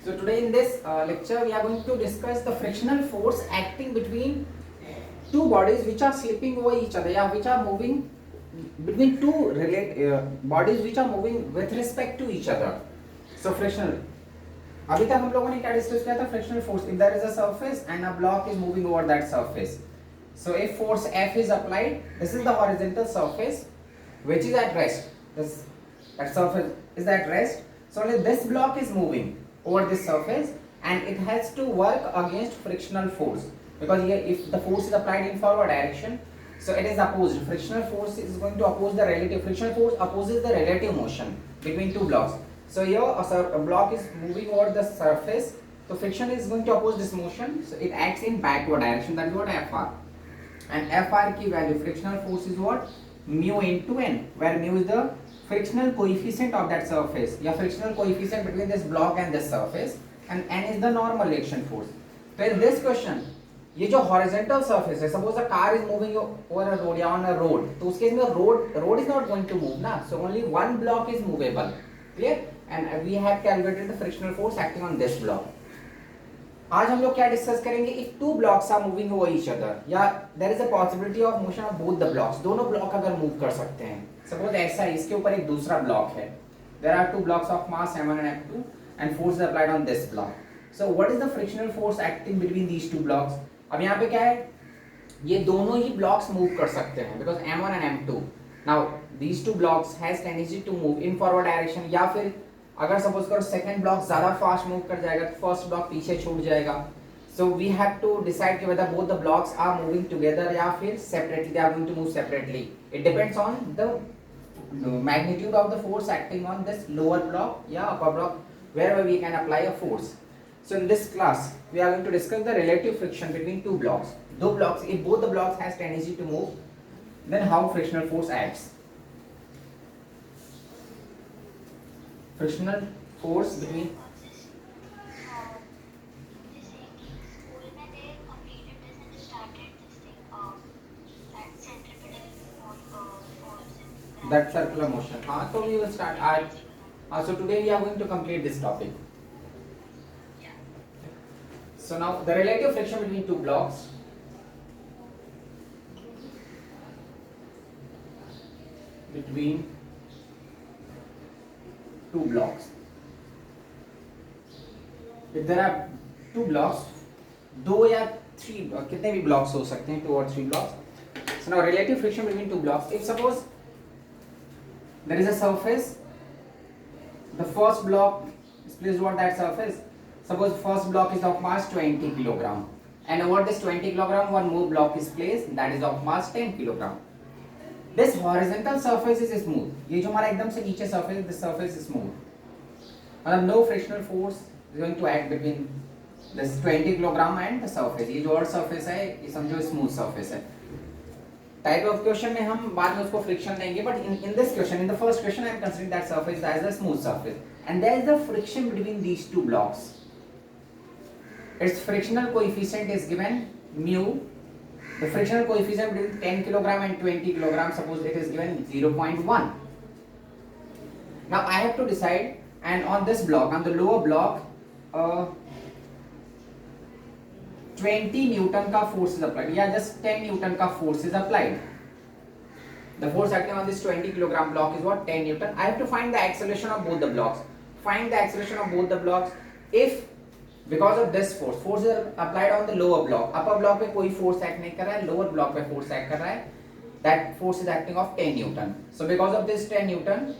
So today in this lecture we are going to discuss the frictional force acting between two bodies which are slipping over each other, yeah, which are moving between two bodies which are moving with respect to each other. So frictional. अभी तक हम लोगों ने क्या discuss किया था? Frictional force. If there is a surface and a block is moving over that surface, so if force F is applied, this is the horizontal surface which is at rest. That surface is at rest. So only this block is moving over this surface and it has to work against frictional force, because here if the force is applied in forward direction, so it is opposed. Frictional force is going to oppose the relative. Frictional force opposes the relative motion between two blocks. So here a block is moving over the surface, so friction is going to oppose this motion, so it acts in backward direction. That is what Fr. And Fr की value, frictional force is what? Mu into n, where mu is the frictional coefficient of that surface, या frictional coefficient between this block and this surface, and n is the normal reaction force. So in this question, ये जो horizontal surface है, suppose a car is moving over a road या on a road, तो उस case में road is not going to move ना, so only one block is movable, clear? And we have calculated the frictional force acting on this block. आज हम लोग क्या discuss करेंगे? If two blocks are moving over each other, या there is a possibility of motion of both the blocks, दोनों block अगर move कर सकते हैं, सपोज ऐसा इसके ऊपर एक दूसरा ब्लॉक है, there are two blocks of mass m1 and m2 and force is applied on this block. So what is the frictional force acting between these two blocks? अब यहाँ पे क्या है, ये दोनों ही ब्लॉक्स मूव कर सकते हैं, because m1 and m2, now these two blocks has tendency to move in forward direction, या फिर अगर सपोज करो सेकंड ब्लॉक ज्यादा फास्ट मूव कर जाएगा तो फर्स्ट ब्लॉक पीछे छूट जाएगा. So we have to decide कि whether both the blocks are moving together या फिर separately, they are going to move separately. It depends on the magnitude of the force acting on this lower block या upper block, wherever we can apply a force. So in this class we are going to discuss the relative friction between two blocks. Two blocks, if both the blocks has tendency to move, then how frictional force acts. Frictional force between that circular motion. So we will start. So today we are going to complete this topic. So now the relative friction between two blocks. Between two blocks. If there are two blocks, दो या three, कितने भी blocks हो सकते हैं, 2 or 3 blocks. So now relative friction between two blocks. If suppose there is a surface, the first block is placed over that surface. Suppose first block is of mass 20 kilogram, and over this 20 kilogram one more block is placed that is of mass 10 kilogram. This horizontal surface is smooth. ये जो हमारा एकदम से नीचे surface, this surface is smooth. मतलब no frictional force is going to act between this 20 kilogram and the surface. ये जो और surface है, ये समझो smooth surface है. Type of question में हम बाद में उसको friction देंगे, but in this question, in the first question, I am considering that surface as a smooth surface, and there is the friction between these two blocks. Its frictional coefficient is given mu. The frictional coefficient between 10 kilogram and 20 kilogram, suppose it is given 0.1. Now I have to decide, and on this block, on the lower block, 20 Newton का force is applied, या just 10 Newton का force is applied. The force acting on this 20 kilogram block is what? 10 Newton. I have to find the acceleration of both the blocks. Find the acceleration of both the blocks. If because of this force is applied on the lower block, upper block पे कोई force act नहीं कर रहा है, lower block पे force act कर रहा है, that force is acting of 10 Newton. So because of this 10 Newton,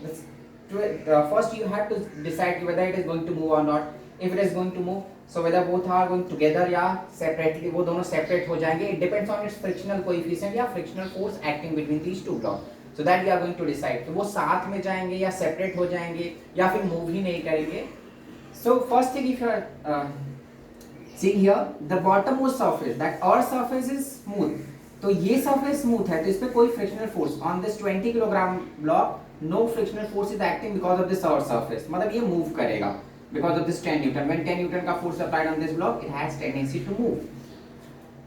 first you have to decide whether it is going to move or not. If it is going to move, so whether both are going together या separately, वो दोनों separate हो जाएंगे. It depends on its frictional coefficient या frictional force acting between these two blocks. So that we are going to decide कि वो साथ में जाएंगे या separate हो जाएंगे या फिर move ही नहीं करेंगे. So first thing, if you are seeing here, the bottommost surface, that our surface is smooth. तो ये surface smooth है, तो इस पे कोई frictional force on this 20 kilogram block, no frictional force is acting because of this our surface. मतलब ये move करेगा because of this 10 Newton. When 10 Newton का force applied on this block, it has tendency to move.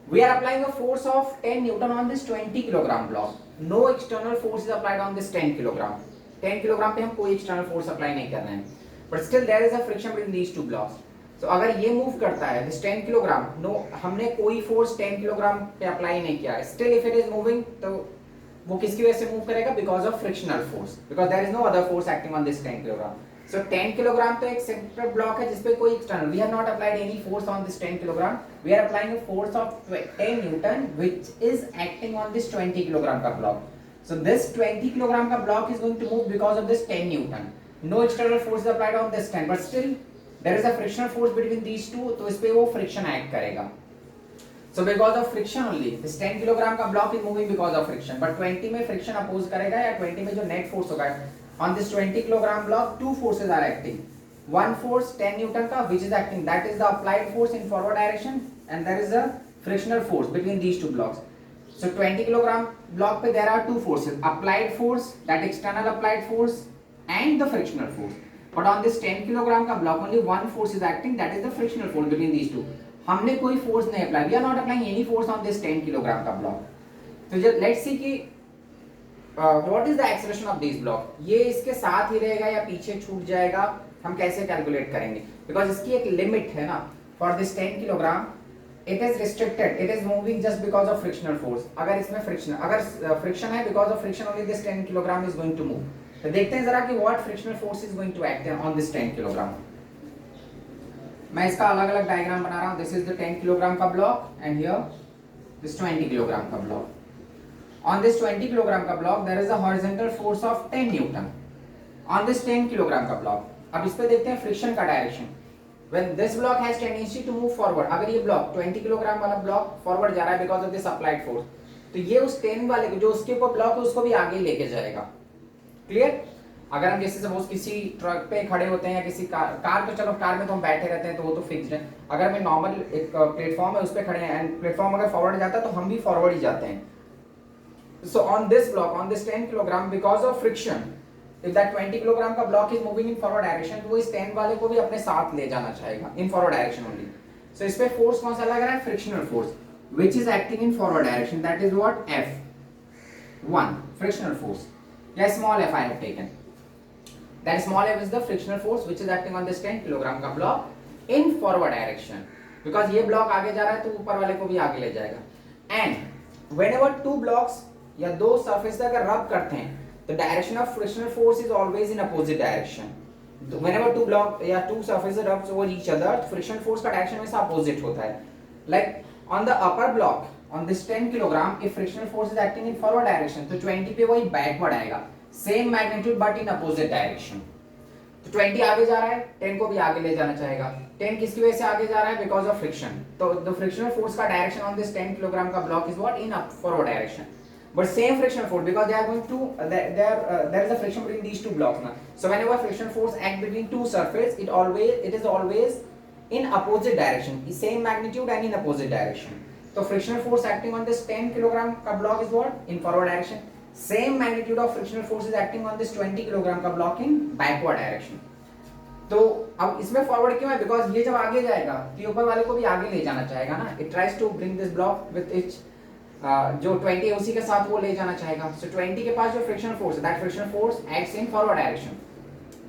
We are applying a force of 10 Newton on this 20 kilogram block. No external force is applied on this 10 kilogram. 10 kilogram पे हम कोई external force apply नहीं कर रहे हैं. But still there is a friction between these two blocks. तो अगर ये मूव करता है दिस 10 किलोग्राम, नो हमने कोई फोर्स 10 किलोग्राम पे अप्लाई नहीं किया, still if it is moving, तो वो किसकी वजह से मूव करेगा? Because of frictional force, because there is no other force acting on this 10 kilogram. सो 10 किलोग्राम तो एक सेंटर ब्लॉक है जिसपे कोई external, we have not applied any force on this 10 kilogram, we are applying a force of 10 newton which is acting on this 20 kilogram का block. So this 20 kilogram का block is going to move because of this 10 Newton. No external force is applied on this 10, but still there is a frictional force between these two, तो इस पे वो friction act करेगा. So because of friction only, this 10 kilogram का block is moving because of friction, but 20 में friction oppose करेगा या 20 में जो net force होगा on this 20 kilogram block, two forces are acting. One force 10 Newton का which is acting, that is the applied force in forward direction, and there is a frictional force between these two blocks. So 20 kilogram block पे there are two forces, applied force, that external applied force, and the frictional force. But on this 10 kilogram का block only one force is acting, that is the frictional force between these two. हमने कोई force नहीं apply, we are not applying any force on this 10 kilogram का block. तो जब let's see कि what is the acceleration of this block, ये इसके साथ ही रहेगा या पीछे छूट जाएगा, हम कैसे कैलकुलेट करेंगे? Because इसकी एक लिमिट है ना, for this 10 kilogram it is restricted, it is moving just because of frictional force. अगर इसमें friction, अगर friction है, because of friction only this 10 kilogram is going to move. तो देखते हैं जरा कि what frictional force is going to act on this 10 kilogram. मैं इसका अलग अलग डायग्राम बना रहा हूँ. This is the 10 kilogram का block and here this 20 kilogram का block. On this 20 kilogram का block there is a horizontal force of 10 Newton. On this 10 kilogram का block, अब इस पे देखते हैं friction का direction. When this block has tendency to move forward, अगर ये block 20 किलोग्राम वाला block forward जा रहा है because of this applied force, तो ये उस 10 वाले जो उसके ऊपर block है उसको भी आगे लेके जाएगा. Clear? अगर हम जैसे सपोज किसी ट्रक पे खड़े होते हैं या किसी कार तो चलो कार में तो हम बैठे रहते हैं तो वो तो फिक्स्ड है. अगर मैं नॉर्मल एक प्लेटफॉर्म है उस पे खड़े हैं एंड प्लेटफॉर्म अगर फॉरवर्ड जाता है तो हम भी फॉरवर्ड ही जाते हैं. So on this block, on this 10 kilogram, because of friction, if that 20 kilogram का block is moving in forward direction, तो वो इस 10 वाले को भी अपने साथ ले जाना चाहेगा in forward direction only. So इस पे force कौन सा लग रहा है? Frictional force, which is acting in forward direction. That is what? F1, frictional force. या small f I have taken. That small f is the frictional force which is acting on this 10 kilogram का block in forward direction. Because ये block आगे जा रहा है तो ऊपर वाले को भी आगे ले जाएगा. And whenever two blocks या दो surface अगर rub करते हैं, the direction of frictional force is always in opposite direction. Whenever two block या two surfaces rubs over each other, friction force का direction हमेशा opposite होता है. Like on the upper block, on this 10 kilogram, if frictional force is acting in forward direction, तो 20 पे वही backward आएगा. Same magnitude but in opposite direction. तो 20 आगे जा रहा है, 10 को भी आगे ले जाना चाहेगा. 10 किसकी वजह से आगे जा रहा है? Because of friction. तो the frictional force का direction on this 10 kilogram का block is what? In forward direction. But same frictional force because they are going to there is a friction between these two blocks now. So whenever friction force act between two surface, it is always in opposite direction, same magnitude and in opposite direction. So frictional force acting on this 10 kilogram का block is what? In forward direction. Same magnitude of frictional force is acting on this 20 kilogram का block in backward direction. तो अब इसमें forward क्यों है? Because ये जब आगे जाएगा तो ऊपर वाले को भी आगे ले जाना चाहेगा ना. It tries to bring this block with its जो 20 है उसी के साथ वो ले जाना चाहेगा. सो 20 के पास जो फ्रिक्शन फोर्स है, that friction force acts in forward direction.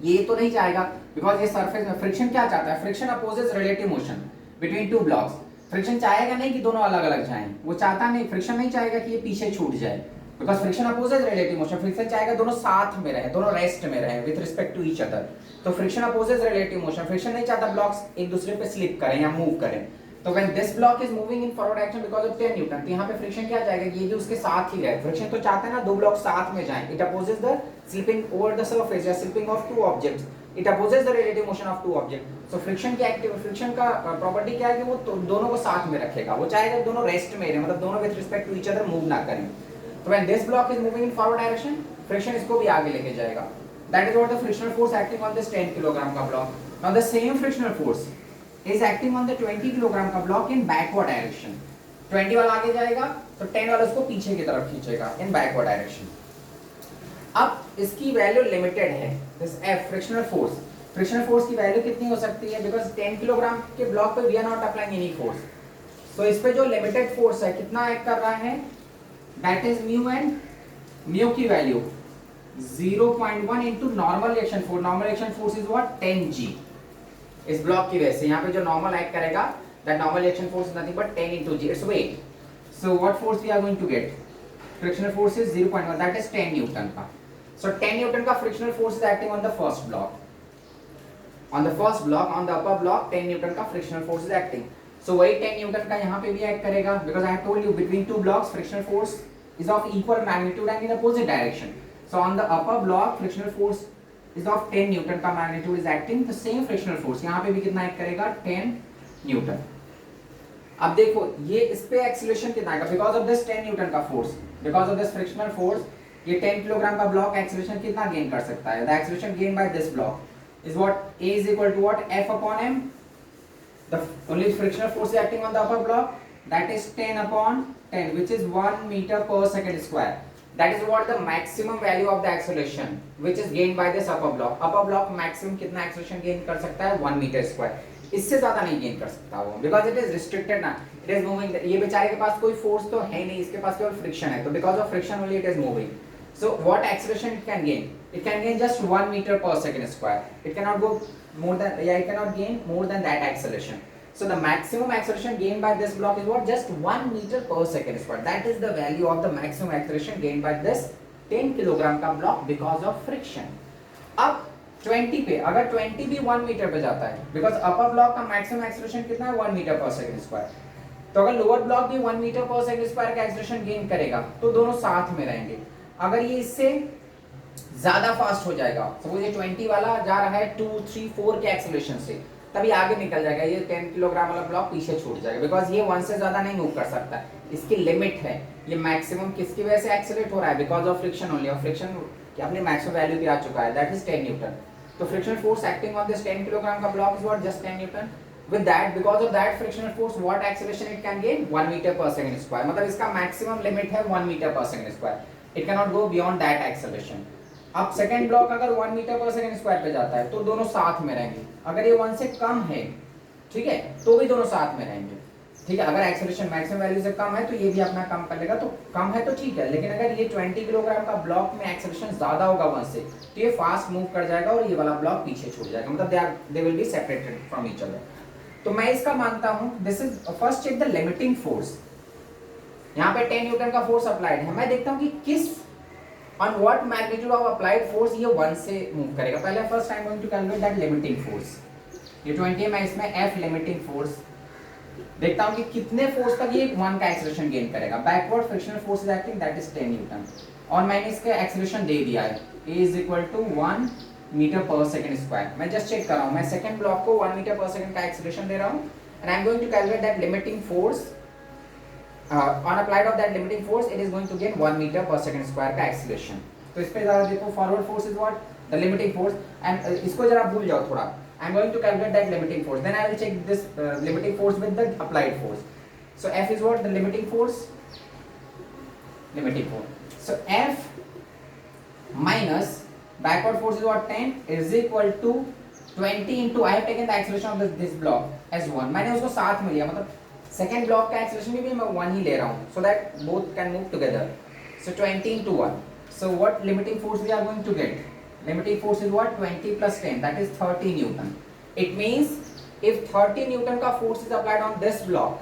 ये तो नहीं चाहेगा बिकॉज ये सरफेस में फ्रिक्शन क्या चाहता है? Friction opposes relative motion between two blocks. Friction चाहेगा नहीं कि दोनों अलग अलग जाएं, वो चाहता नहीं, फ्रिक्शन नहीं चाहेगा कि ये पीछे छूट जाए because friction opposes relative motion. Friction चाहेगा दोनों साथ में रहे, दोनों रेस्ट में रहे with respect to each other. तो friction opposes relative motion. Friction नहीं चाहता ब्लॉक्स एक दूसरे पे स्लिप करें या मूव करें. तो when this block is moving in forward direction because of 10 Newton, तो यहाँ पे फ्रिक्शन क्या जाएगा? ये भी उसके साथ ही रहे. फ्रिक्शन तो चाहता है ना दो ब्लॉक साथ में जाएं. It opposes the slipping over the surface या slipping of two objects. It opposes the relative motion of two objects. So friction की फ्रिक्शन का प्रॉपर्टी क्या है कि वो दोनों को साथ में रखेगा. वो चाहेगा दोनों रेस्ट में रहे, मतलब दोनों with respect to each other move ना करें. तो when this block is moving in forward direction, friction इसको भी आगे लेके जाएगा. That is what the frictional force acting on this 10 kilogram का block. Now the same frictional force is acting on the 20 kilogram का ब्लॉक in backward direction. 20 वाला आगे जाएगा तो 10 वाला उसको पीछे की तरफ खींचेगा in backward direction. अब इसकी वैल्यू लिमिटेड है. This F frictional force. Frictional force की वैल्यू कितनी हो सकती है? बिकॉज 10 किलोग्राम के ब्लॉक पे we are not applying any force. तो इस पे जो लिमिटेड फोर्स है कितना एक्ट कर रहा है? That is mu and mu की value 0.1 into normal reaction force. Normal reaction force is what? 10 G. इस ब्लॉक की वजह से यहाँ पे जो नॉर्मल एक्ट करेगा, that normal reaction force is nothing but 10 into g, it's weight. So what force we are going to get? Frictional force is 0.1, that is 10 newton का. So 10 newton का frictional force is acting on the first block. On the first block, on the upper block, 10 newton का frictional force is acting. So वही 10 newton का यहाँ पे भी act करेगा, because I have told you between two blocks frictional force is of equal magnitude and in opposite direction. So on the upper block frictional force is of 10 newton का magnitude is acting. The same frictional force यहाँ पे भी कितना act करेगा? 10 Newton. अब देखो ये इस पे acceleration कितना आएगा? Because of this 10 न्यूटन का force, because of this frictional force, ये 10 किलोग्राम का block acceleration कितना gain कर सकता है? The acceleration gained by this block is what? A is equal to what? F upon m. The only frictional force acting on the upper block, that is 10 upon 10, which is 1 meter per second square. That is what the maximum value of the acceleration which is gained by this upper block. Upper block maximum कितना acceleration gain कर सकता है? 1 meter square. इससे ज्यादा नहीं gain कर सकता वो, because it is restricted ना. It is moving. ये बेचारे के पास कोई force तो है नहीं, इसके पास केवल friction है, तो because of friction only it is moving. So what acceleration it can gain? It can gain just 1 meter per second square. It cannot go more than, it cannot gain more than that acceleration. So the maximum acceleration gained by this block is what? Just 1 meter per second square. That is the value of the maximum acceleration gained by this 10 kilogram का block because of friction. अब 20 पे, अगर 20 भी 1 metre पे जाता है, because upper block का maximum acceleration कितना है? 1 meter per second square. तो अगर lower block भी 1 meter per second square का acceleration gain करेगा, तो दोनों साथ में रहेंगे. अगर ये इससे ज्यादा फास्ट हो जाएगा, सपोज ये 20 वाला जा रहा है 2, 3, 4 के एक्सेलरेशन से, तभी आगे निकल जाएगा, ये 10 किलोग्राम वाला ब्लॉक पीछे छूट जाएगा, बिकॉज ये 1 से ज्यादा नहीं मूव कर सकता, इसकी लिमिट है. ये मैक्सिमम किसकी वजह से एक्सेलरेट हो रहा है? बिकॉज ऑफ फ्रिक्शन ओनली, और फ्रिक्शन अपने मैक्सिमम वैल्यू पे आ चुका है, दैट इज 10 न्यूटन. तो frictional force acting on this 10 kilogram का block is what? Just 10 newton. With that, because of that frictional force, what acceleration it can gain? 1 meter per second square. मतलब इसका maximum limit है 1 meter per second square. It cannot go beyond that acceleration. अब second block अगर 1 metre per second square पे जाता है तो दोनों साथ में रहेंगे. अगर ये 1 से कम है, ठीक है, तो भी दोनों साथ में रहेंगे. ठीक है, अगर एक्सेलरेशन मैक्सिमम वैल्यू से कम है तो ये भी अपना कम कर लेगा, तो कम है तो ठीक है. लेकिन अगर ये 20 किलोग्राम का ब्लॉक में एक्सेलरेशन ज्यादा होगा 1 से, तो ये फास्ट मूव कर जाएगा और ये वाला ब्लॉक पीछे छूट जाएगा, मतलब they will be separated from each other. तो मैं इसका मानता हूं, this is first check the limiting force. यहाँ पे 10 न्यूटन का फोर्स अप्लाइड है, मैं देखता हूँ कि किस on what magnitude of applied force ये 1 से मूव करेगा. पहले first time going to calculate that limiting force. ये 20 है, मैं इसमें F लिमिटिंग फोर्स देखता हूँ कि कितने फोर्स तक ये 1 का एक्सेलरेशन गेन करेगा. Backward frictional force is acting, that is 10 newton, और मैंने इसका एक्सेलरेशन दे दिया है, A is equal to 1 metre per second square. मैं जस्ट चेक कर रहा हूँ, मैं सेकंड ब्लॉक को 1 मीटर पर सेकंड का एक्सेलरेशन दे रहा हूँ, and I am going to calculate that limiting force. On applied of that limiting force, it is going to gain 1 meter per second square का acceleration. तो इस पे जरा देखो, forward force is what? The limiting force, and इसको जरा भूल जाओ थोड़ा. I am going to calculate that limiting force. Then I will check this limiting force with the applied force. So F is what? The limiting force. Limiting force. So F minus backward force is what? 10 is equal to 20 into I have taken the acceleration of this block as 1. मैंने उसको साथ में लिया, मतलब second block का acceleration भी मैं 1 ही ले रहा हूँ, so that both can move together. So 20 into 1. So what limiting force we are going to get? Limiting force is what? 20 plus 10, that is 30 Newton. It means if 30 Newton का force is applied on this block,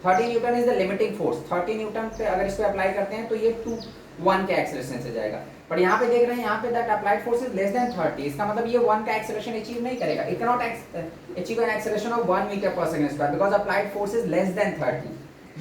30 Newton is the limiting force. 30 Newton पे अगर इस पे apply करते हैं तो ये 1 के एक्सेलरेशन से जाएगा. पर यहाँ पे देख रहे हैं, यहाँ पे that applied force is less than 30. इसका मतलब ये 1 का एक्सेलरेशन अचीव नहीं करेगा. It cannot achieve an acceleration of 1 meter per second square because applied force is less than 30.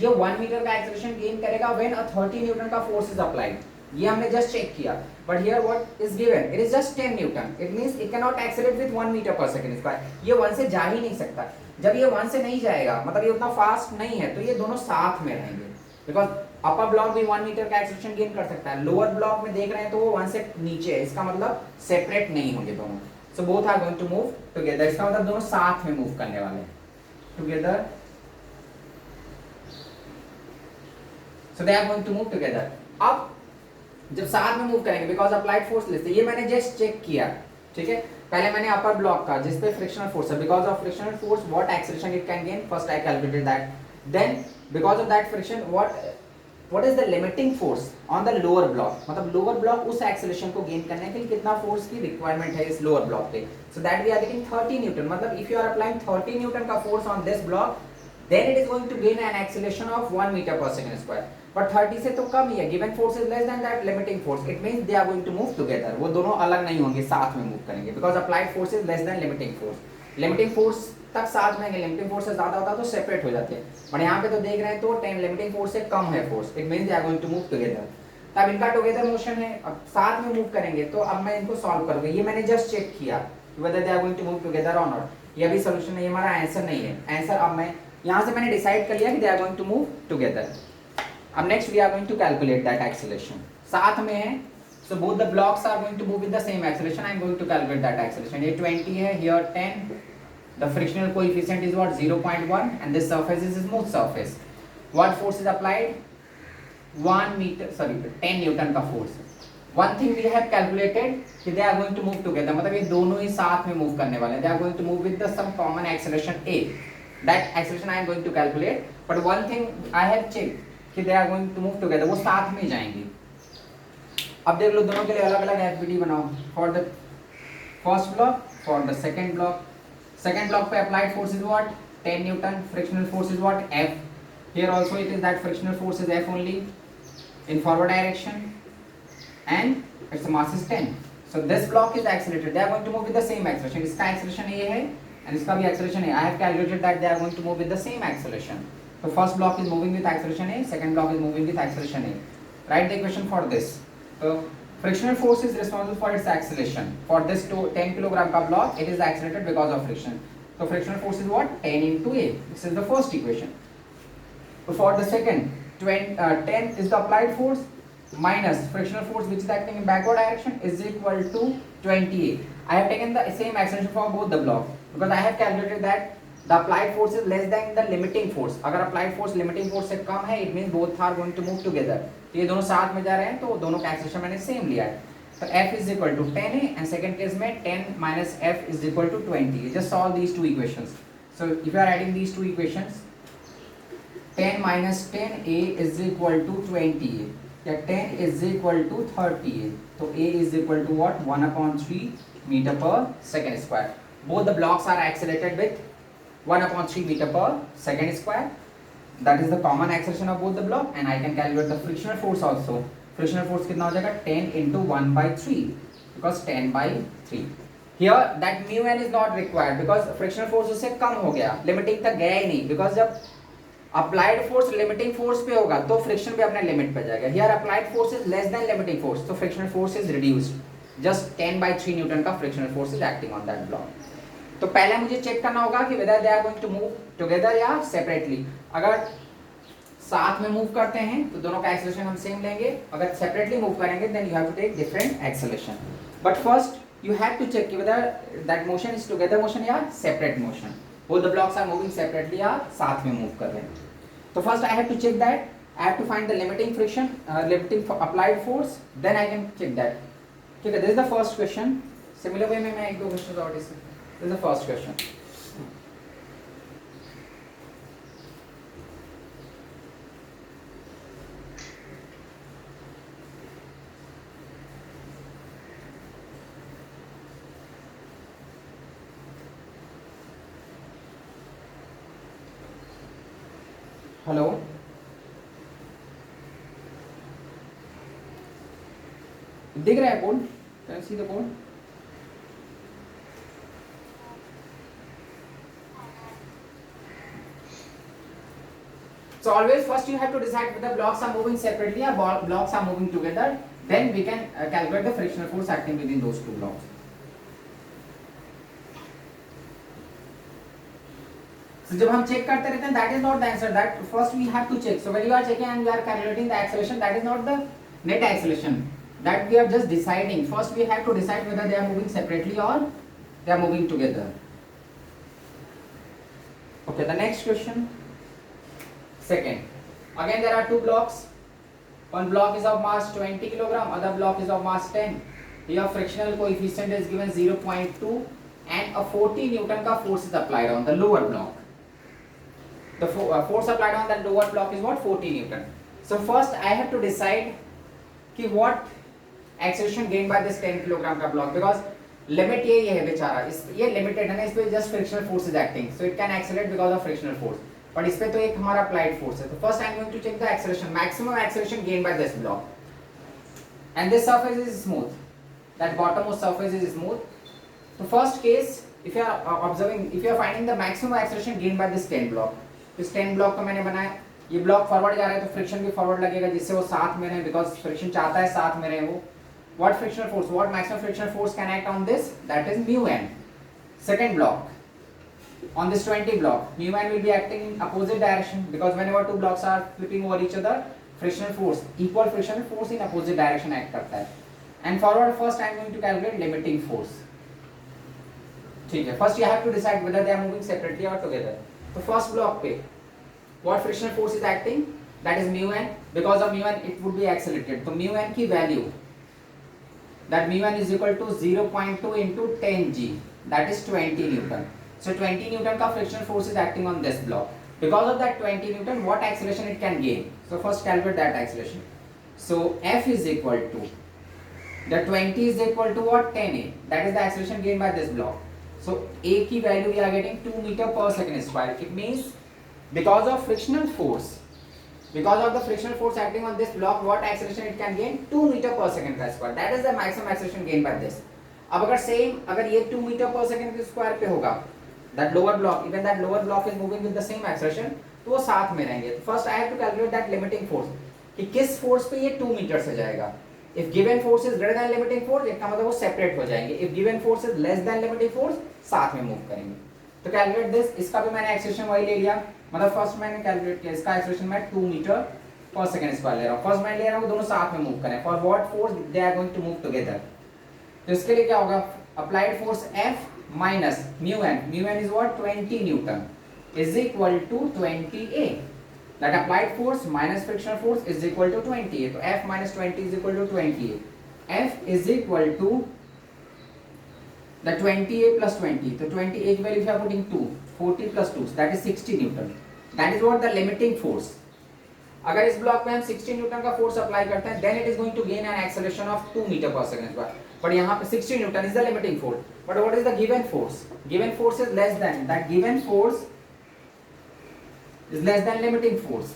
ये 1 मीटर का एक्सेलरेशन गेन करेगा when a 30 Newton का force is applied. ये हमने जस्ट चेक किया, but here what is given? It is just 10 Newton. It means it cannot accelerate with 1 meter per second square. ये 1 से जा ही नहीं सकता. जब ये 1 से नहीं जाएगा, मतलब ये उतना फास्ट नहीं है, तो ये दोनों साथ में रहेंगे. Because अपर ब्लॉक भी 1 मीटर का एक्सेलरेशन गेन कर सकता है, लोअर ब्लॉक में देख रहे हैं तो वो 1 से नीचे है, इसका मतलब सेपरेट नहीं होंगे दोनों. So both are going to move together. इसका मतलब दोनों साथ में मूव करने वाले हैं. Together. So they are going to move together. अब जब साथ में मूव करेंगे, बिकॉज अप्लाइड फोर्स लेते, ये मैंने जस्ट चेक किया, ठीक है. पहले मैंने अपर ब्लॉक का जिस पे फ्रिक्शनल फोर्स है, because of frictional force what acceleration it can gain, first I calculated that. Then because of that friction what what is the limiting force on the lower block, मतलब lower block उस acceleration को gain करने के लिए कितना force की requirement है इस लोअर ब्लॉक पे. So that we are getting 30 newton. मतलब if you are applying 30 newton का force on this block, then it is going to gain an acceleration of 1 metre per second square. But 30 से तो कम ही है. Given force is less than that limiting force. It means they are going to move together. वो दोनों अलग नहीं होंगे, साथ में मूव करेंगे, because applied force is less than limiting force. Limiting force तक साथ में, लिमिटिंग फोर्स से ज्यादा होता तो सेपरेट हो जाते हैं. बट यहाँ पे तो देख रहे हैं तो 10 लिमिटिंग फोर्स से कम है force. It means they are going to move together. तब इनका टुगेदर मोशन है, अब साथ में मूव करेंगे. तो अब मैं इनको सॉल्व करूंगा. ये मैंने जस्ट चेक किया कि whether they are going to move together or not. ये अभी सॉल्यूशन नहीं, हमारा आंसर नहीं है. आंसर अब मैं यहाँ से मैंने डिसाइड कर लिया कि they are going to move together. अब next we are going to calculate that acceleration. साथ में है, so both the blocks are going to move with the same acceleration. I am going to calculate that acceleration. ये 20 है, here 10. The frictional coefficient is what? 0.1, and this surface is a smooth surface. What force is applied? 10 Newton का force. One thing we have calculated कि they are going to move together. मतलब ये दोनों ही साथ में move करने वाले हैं. They are going to move with the some common acceleration a. That acceleration I am going to calculate. But one thing I have checked कि they are going to move together. वो साथ में जाएंगे. अब देख लो दोनों के लिए अलग अलग एफबीडी बनाओ. For the first block, for the second block. Second block पे applied force is what? 10 newton. Frictional force is what? F. Here also it is that frictional force is F only in forward direction and its mass is 10. So this block is accelerated. They are going to move with the same acceleration. इसका acceleration ये है and इसका भी acceleration है. I have calculated that they are going to move with the same acceleration. So first block is moving with acceleration A, second block is moving with acceleration A. Write the equation for this. So frictional force is responsible for its acceleration. For this 10 kilogram का block, it is accelerated because of friction. So frictional force is what? 10 into A. This is the first equation. So for the second, 10 is the applied force minus frictional force which is acting in backward direction is equal to 28. I have taken the same acceleration for both the blocks because I have calculated that the applied force is less than the limiting force. अगर applied force limiting force से कम है, it means both are going to move together. तो ये दोनों साथ में जा रहे हैं, तो दोनों का acceleration मैंने same लिया है. तो F is equal to 10A and second case में 10 minus F is equal to 20. Just solve these two equations. So if you are adding these two equations, 10 minus 10A is equal to 20A. या 10 is equal to 30A. तो A is equal to what? 1/3 meter per second square. Both the blocks are accelerated with 1/3 meter per second square. That is the common acceleration of both the block, and I can calculate the frictional force also. Frictional force कितना हो जाएगा? 10 into 1/3 because 10/3. Here that mu n is not required because frictional force उससे कम हो गया, limiting तक गया ही नहीं. Because जब अप्लाइड फोर्स लिमिटिंग फोर्स पे होगा तो फ्रिक्शन भी अपने लिमिट पे जाएगा. Here applied force is less than limiting force, तो frictional force is reduced. Just 10/3 newton का frictional force is acting on that block. तो पहले मुझे चेक करना होगा कि whether they are going to move together या सेपरेटली. अगर साथ में मूव करते हैं तो दोनों का एक्सेलरेशन हम सेम लेंगे. अगर सेपरेटली मूव करेंगे then you have to take different acceleration. But first you have to check whether that motion is together motion या separate motion. Both the blocks are moving separately या साथ में move कर रहे हैं. तो first I have to check that. I have to find the limiting friction, limiting applied force. Then I can check that. ठीक है. This is the first question. Similar way में मैं एक दो questions और discuss. This is the first question. Hello, दिख रहा है board? Can you see the board? So always first you have to decide whether blocks are moving separately or blocks are moving together. Then we can calculate the frictional force acting within those two blocks. So जब हम check करते रहते हैं, that is not the answer. That first we have to check. So when you are checking and you are calculating the acceleration, that is not the net acceleration. That we are just deciding. First we have to decide whether they are moving separately or they are moving together. Okay, the next question. Second. Again there are two blocks. One block is of mass 20 kilogram, other block is of mass 10. Here frictional coefficient is given 0.2 and a 40 Newton का force is applied on the lower block. The force applied on that lower block is what? 40 Newton. So first I have to decide कि what acceleration gained by this 10 kilogram का block, because limit यही है बेचारा, इस ये limited है ना, इस पे just frictional force is acting, so it can accelerate because of frictional force, but इस पे तो एक हमारा अप्लाइड फोर्स है. तो first I am going to check the acceleration, maximum acceleration gain by this block, and this surface is smooth, that bottom of surface is smooth. तो first case, if you are observing, if you are finding the maximum acceleration gained by this 10 block, इस 10 block को मैंने बनाया, ये block forward जा रहा है तो फ्रिक्शन भी फॉरवर्ड लगेगा जिससे वो साथ में रहे, बिकॉज फ्रिक्शन चाहता है साथ में रहे वो. What frictional force, what maximum frictional force can act on this? That is mu n. Second block, on this 20 block, mu n will be acting in opposite direction, because whenever two blocks are flipping over each other, frictional force, equal frictional force in opposite direction act करता है. And forward, first I am going to calculate limiting force. ठीक है, first you have to decide whether they are moving separately or together. तो first block पे what frictional force is acting? That is mu n. Because of mu n it would be accelerated. तो mu n की value, that mu n is equal to 0.2 into 10 g, that is 20 newton. So 20 newton का frictional force is acting on this block. Because of that 20 newton, what acceleration it can gain? So first calculate that acceleration. So F is equal to, the 20 is equal to what? 10a. That is the acceleration gained by this block. So a की value we are getting 2 meter per second square. It means because of frictional force, because of the frictional force acting on this block, what acceleration it can gain? 2 meter per second का square. That is the maximum acceleration gained by this. अब अगर same, अगर ये 2 meter per second के square पे होगा, that lower block, even that lower block is moving with the same acceleration, तो वो साथ में रहेंगे. तो first I have to calculate that limiting force, कि किस force पे ये 2 meter से जाएगा. If given force is greater than limiting force, इसका मतलब वो separate हो जाएंगे. If given force is less than limiting force, साथ में move करेंगे. तो calculate this, इसका भी मैंने acceleration वही ले लिया, मतलब फर्स्ट मैंने कैलकुलेट किया, इसका एक्सेलरेशन मैं 2 मीटर पर सेकंड स्क्वायर ले रहा हूँ. फर्स्ट मैं ले रहा हूँ दोनों साथ में मूव करें, for what force they are going to move together. तो इसके लिए क्या होगा? Applied force F minus mu N is what? 20 newton is equal to 20a. That applied force minus frictional force is equal to 20a. तो F minus 20 is equal to 20a. F is equal to the 20a plus 20. So 20a की value if you are putting 2, 40 plus 2, that is 60 Newton. That is what the limiting force. अगर इस block में हम 60 newton का force apply करते हैं, then it is going to gain an acceleration of 2 meter per second square. But यहाँ पे 60 Newton is the limiting force. But what is the given force? Given force is less than, that given force is less than limiting force.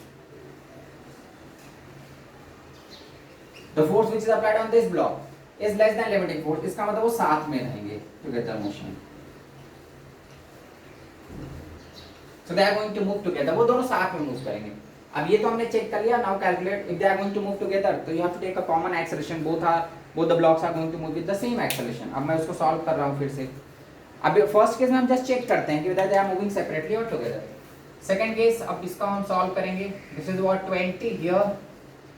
The force which is applied on this block is less than limiting force. इसका मतलब वो साथ में रहेंगे together motion. So they are going to move together. वो दोनों साथ में move करेंगे. अब ये तो हमने चेक कर लिया. Now calculate if they are going to move together. तो you have to take a common acceleration. Both the blocks are going to move with the same acceleration. अब मैं उसको solve कर रहा हूँ फिर से. अब फर्स्ट केस में हम जस्ट चेक करते हैं कि whether they are moving separately or together. Second case, अब इसका हम सॉल्व करेंगे. This is what 20 here,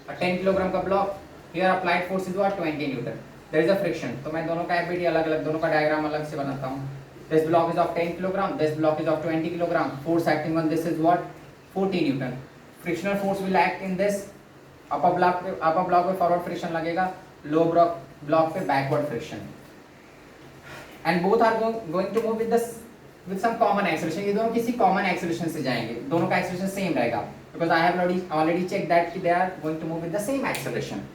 a 10 kilogram का block. Here applied force is what 20 Newton. There is a friction. तो मैं दोनों का एबिलिटी अलग अलग, दोनों का डायग्राम अलग से बनाता हूँ. This block is of 10 kilogram. This block is of 20 kilogram. Force acting on this is what? 40 Newton. Frictional force will act in this. upper block पे forward friction लगेगा. Lower block पे backward friction. And both are going to move with some common acceleration. ये दोनों किसी common acceleration से जाएंगे. दोनों का acceleration same रहेगा. Because I have already checked that they are going to move with the same acceleration.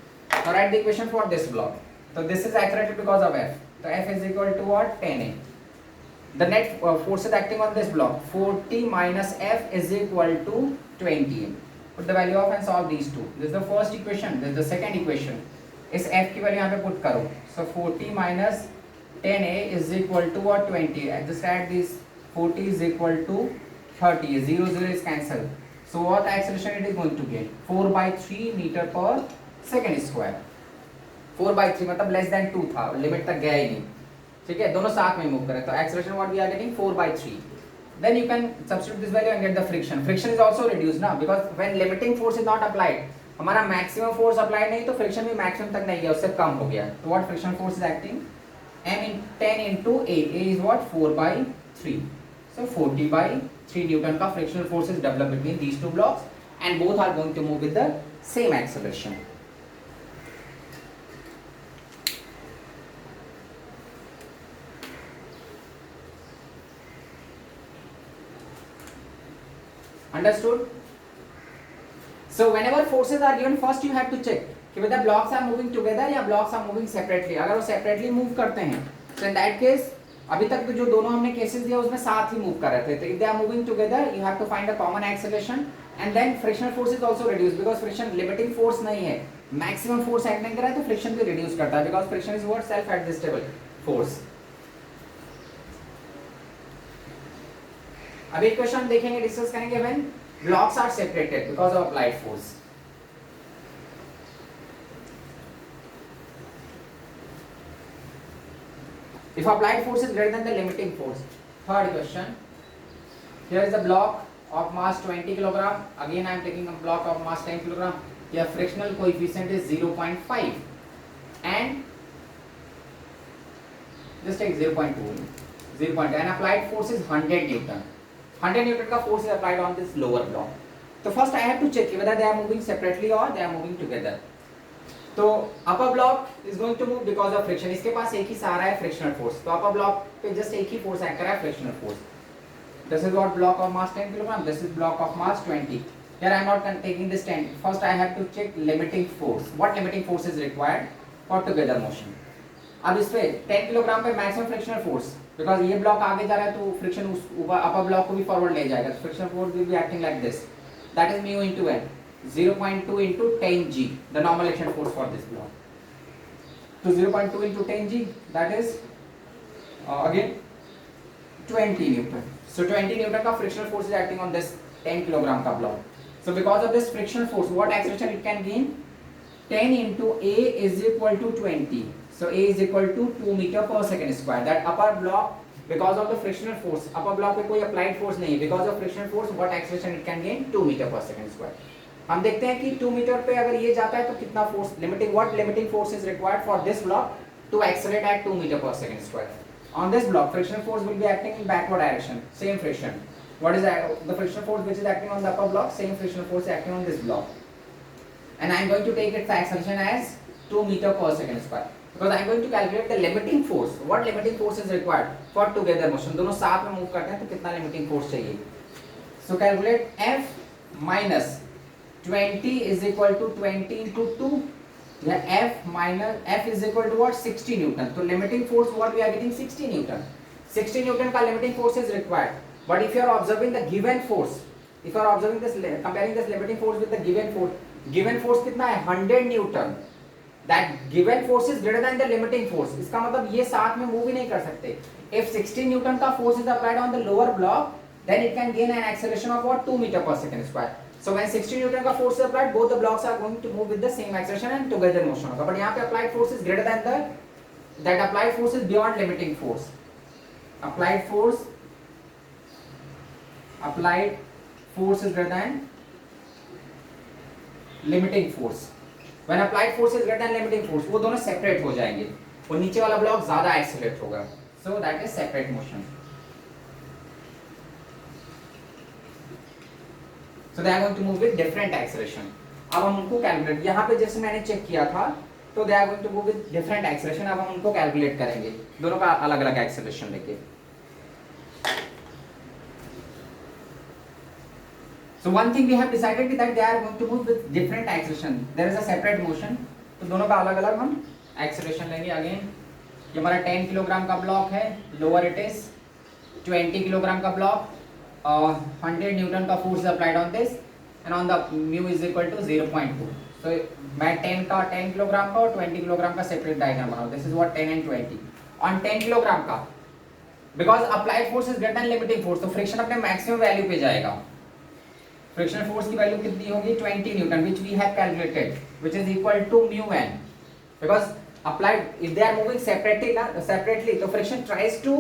Now write the equation for this block. So this is accelerated because of F. So F is equal to what? 10a. The net forces acting on this block, 40 minus F is equal to 20a. Put the value of and solve these two. This is the first equation. This is the second equation. इस F की value यहाँ पे put करो. So 40 minus 10a is equal to what? 20. I just add this. 40 is equal to 30. 0 is cancelled. So what acceleration it is going to get? 4 by 3 meter per second square. 4 by 3 मतलब less than 2 था, limit तक गया ही नहीं. ठीक है, दोनों साथ में मूव करें तो acceleration what we are getting 4 by 3. Then you can substitute this value and get the friction. Friction is also reduced ना, because when limiting force is not applied, हमारा maximum force applied नहीं तो friction भी maximum तक नहीं गया, उससे कम हो गया. तो what friction force is acting? M in 10 into A. A is what? 4 by 3. So 40 by 3 Newton का frictional force is developed between these two blocks, and both are going to move with the same acceleration. Understood? So whenever forces are given, first you have to check कि whether blocks are moving together या blocks are moving separately. अगर वो separately move करते हैं, so in that case अभी तक तो जो दोनों हमने केसेस दिया उसमें साथ ही मूव कर रहे थे. तो if they are moving together, you have to find a common acceleration and then frictional force is also reduced because friction limiting force नहीं है. Maximum force act नहीं कर रहा है तो friction भी reduce करता है because friction is what self adjustable force. अभी एक क्वेश्चन देखेंगे, डिस्कस करेंगे when blocks are separated because of applied force. If applied force is greater than the limiting force. Third question. Here is a block of mass 20 kg. Again I am taking a block of mass 10 kg. Here frictional coefficient is 0.5 and just take 0.2. 0.2 and applied force is 100 Newton. 100 Newton का force is applied on this lower block. So first I have to check whether they are moving separately or they are moving together. तो upper block is going to move because of friction. इसके पास एक ही सहारा है frictional force. तो upper block पे just एक ही force act कर रहा है frictional force. This is what block of mass 10 kg. This is block of mass 20. Here I am not taking this 10. First I have to check limiting force. What limiting force is required for together motion? अब इस पे 10 kilogram पे maximum frictional force, because ये block आगे जा रहा है तो फ्रिक्शन उस ऊपर अपर ब्लॉक को भी फॉरवर्ड ले जाएगा. Frictional force will be acting like this, that is mu into N 0.2 into 10g, the normal action force for this block. So 0.2 into 10g, that is again 20 Newton. So 20 Newton का frictional force is acting on this 10 kilogram का block. So because of this frictional force, what acceleration it can gain? 10 into a is equal to 20. So a is equal to 2 meter per second square. That upper block, because of the frictional force, upper block पे कोई applied force नहीं है. Because of frictional force, what acceleration it can gain? 2 meter per second square. हम देखते हैं कि 2 metre पे अगर ये जाता है तो कितना force limiting, what limiting force is required for this block to accelerate at 2 metre per second square. On this block frictional force will be acting in backward direction, same friction. What is the frictional force which is acting on the upper block? Same frictional force acting on this block. And I am going to take its acceleration as 2 metre per second square because I am going to calculate the limiting force. What limiting force is required for together motion? दोनों साथ में move करते हैं तो कितना limiting force चाहिए? So calculate F minus 20 is equal to 20 into 2. Yeah, F minus F is equal to what? 60 Newton. So limiting force what we are getting? 60 Newton. 60 Newton का limiting force is required. But if you are observing the given force, if you are observing this, comparing this limiting force with the given force कितना है? 100 Newton. That given force is greater than the limiting force. इसका मतलब ये साथ में move ही नहीं कर सकते. If 60 Newton का force is applied on the lower block, then it can gain an acceleration of what? 2 meter per second square. So when 60 Newton का force is applied, both the blocks are going to move with the same acceleration and together motion होगा. But यहाँ पे applied force is greater than that applied force is beyond limiting force. Applied force is greater than limiting force. When applied force is greater than limiting force, वो दोनों separate हो जाएंगे और नीचे वाला ब्लॉक ज्यादा एक्सेलरेट होगा. So that is separate motion. So they are going to move with different acceleration. अब हम उनको कैलकुलेट, यहाँ पे जैसे मैंने चेक किया था तो they are going to move with different acceleration. अब हम उनको कैलकुलेट करेंगे दोनों का अलग अलग एक्सेलरेशन लेके. So one thing we have decided that they are going to move with different acceleration. There is a separate motion. तो दोनों का अलग अलग हम acceleration लेंगे. Again ये हमारा 10 किलोग्राम का ब्लॉक है, lower it is 20 किलोग्राम का ब्लॉक, 100 न्यूटन का force applied on this and on the mu is equal to 0.2. सो मैं 10 किलोग्राम का और 20 किलोग्राम का सेपरेट डायग्राम बनाऊं. This is what 10 and 20 on 10 kilogram का. Because applied force is greater than limiting force, तो friction अपने मैक्सिमम वैल्यू पे जाएगा. फ्रिक्शनल फोर्स की वैल्यू कितनी होगी? 20 newton, which we have calculated, which is equal to mu N. Because applied if they are moving separately तो friction tries to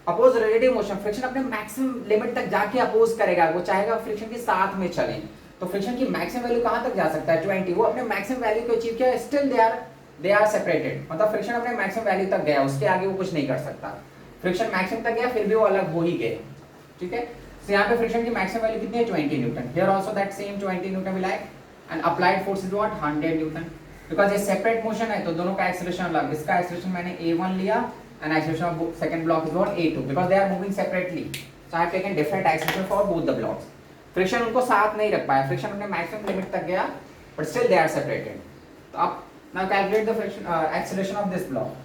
oppose relative motion. Friction अपने maximum limit तक जाके oppose करेगा, वो चाहेगा फ्रिक्शन के साथ में चले. तो फ्रिक्शन की मैक्सिमम वैल्यू कहां तक जा सकता है? 20. वो अपने मैक्सिमम वैल्यू को अचीव किया, स्टिल दे आर सेपरेटेड. मतलब फ्रिक्शन अपने मैक्सिमम वैल्यू तक गया, उसके आगे वो कुछ नहीं कर सकता. फ्रिक्शन मैक्सिमम तक गया, फिर भी वो अलग हो ही गए. ठीक है. So यहाँ पे फ्रिक्शन की मैक्सिमम वैल्यू कितनी है? 20 Newton. Here also that same 20 Newton will act and applied force is what? 100 Newton. Because ये सेपरेट मोशन है तो दोनों का एक्सेलरेशन अलग. इसका एक्सेलरेशन मैंने a1 लिया and acceleration of second block is what? a2 because they are moving separately. So I have taken different acceleration for both the blocks. Friction उनको साथ नहीं रख पाया, फ्रिक्शन अपने मैक्सिमम लिमिट तक गया, but still they are separated. तो अब now calculate the friction acceleration of this block.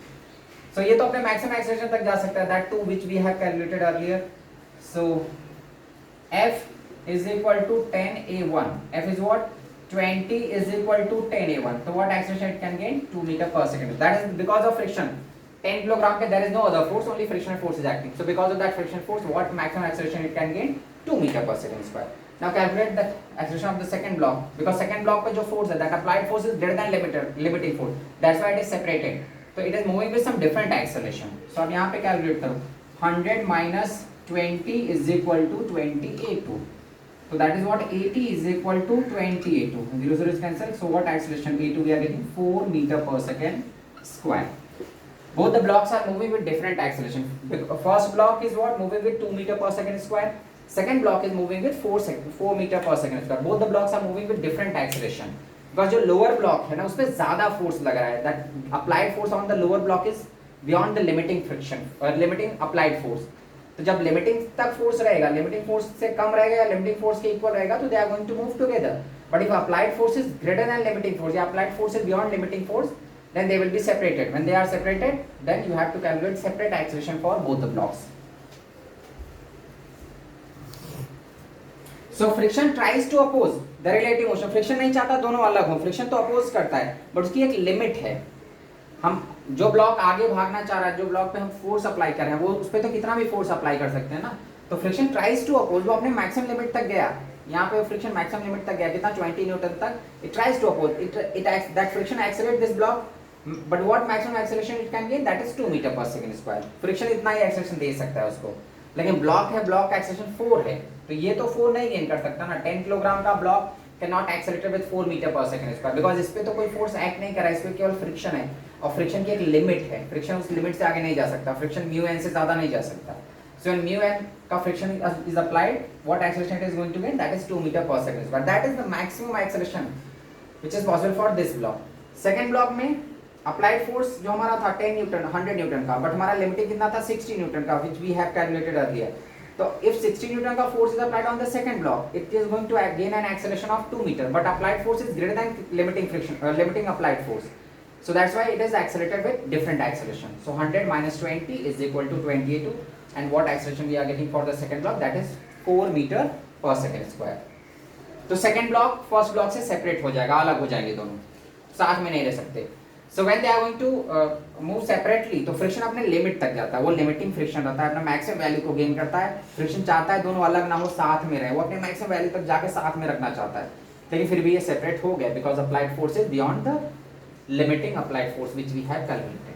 So ये तो अपने मैक्सिमम एक्सेलरेशन तक जा सकता है, that to which we have calculated earlier. So F is equal to 10a1, F is what, 20 is equal to 10a1, so what acceleration it can gain, 2 meter per second, that is because of friction। 10 kilogram पे there is no other force, only frictional force is acting, so because of that friction force what maximum acceleration it can gain, 2 meter per second square। now calculate the acceleration of the second block, because second block पे जो force है, that applied force is greater than limiting force, that's why it is separated, so it is moving with some different acceleration। so अब यहाँ पे calculate करो, 100 minus 20 is equal to 20a2, so that is what, 80 is equal to 20a2, 0 0 is cancelled, so what acceleration a2 we are getting, 4 meter per second square। both the blocks are moving with different acceleration, first block is what, moving with 2 meter per second square, second block is moving with 4 meter per second square, both the blocks are moving with different acceleration, because जो lower block है ना उस पे ज़्यादा force लग रहा है, that applied force on the lower block is beyond the limiting friction or limiting applied force। तो जब लिमिटिंग तक फोर्स रहेगा, लिमिटिंग फोर्स से कम रहेगा या लिमिटिंग फोर्स के इक्वल रहेगा, तो they are going to move together, but if applied force is greater than limiting force या applied force is beyond limiting force, then they will be separated, when they are separated then you have to calculate separate acceleration for both the blocks। so friction tries to oppose the relative motion, friction नहीं चाहता दोनों अलग हो, friction तो oppose करता है, but उसकी एक लिमिट है। हम जो ब्लॉक आगे भागना चाह रहा है, जो ब्लॉक पे हम फोर्स अप्लाई कर रहे हैं, वो उस पे तो कितना भी फोर्स अप्लाई कर सकते हैं ना, तो फ्रिक्शन ट्राइज टू अपोज, वो अपने मैक्सिमम लिमिट तक गया, यहाँ पे फ्रिक्शन मैक्सिमम लिमिट तक गया, कितना, 20 न्यूटन तक, it tries to oppose, that friction accelerate this block, but what maximum acceleration it can gain, that is 2 metre per second square. Friction इतना ही एक्सेलरेशन दे सकता है उसको, लेकिन ब्लॉक है, ब्लॉक का एक्सेलरेशन 4 है, तो ये तो 4 नहीं गेन कर सकता ना, 10 किलोग्राम का block can not accelerate with 4 metre per second square, because इस पे तो कोई फोर्स एक्ट नहीं कर रहा है, इस पे केवल फ्रिक्शन है, और फ्रिक्शन की एक लिमिट है, फ्रिक्शन उस लिमिट से आगे नहीं जा सकता, फ्रिक्शन म्यू एन से ज्यादा नहीं जा सकता। सो व्हेन म्यू एन का friction is applied, what acceleration it is going to gain, that is 2 metre per second square, that is the maximum acceleration which is possible for this block. Second block में applied force जो हमारा था 10 newton 100 newton का, but हमारा limiting कितना था, 60 newton का, which we have calculated earlier. तो if 60 Newton का force is applied on the second block, it is going to gain an acceleration of 2 meter, but applied force is greater than limiting friction, limiting applied force. So that's why it is accelerated with different acceleration. So 100 minus 20 is equal to 20a2, and what acceleration we are getting for the second block, that is 4 meter per second square. तो second block first block से separate हो जाएगा, अलग हो जाएंगे दोनों, साथ में नहीं रह सकते। So when they are going to move separately, तो फ्रिक्शन अपने लिमिट तक जाता है, वो लिमिटिंग फ्रिक्शन रहता है, अपना मैक्सिमम वैल्यू को गेन करता है, फ्रिक्शन चाहता है दोनों अलग ना हो, साथ में रहे, वो अपने मैक्सिमम वैल्यू तक जाके साथ में रखना चाहता है, लेकिन फिर भी ये सेपरेट हो गया, because applied force is beyond the limiting applied force which we have calculated.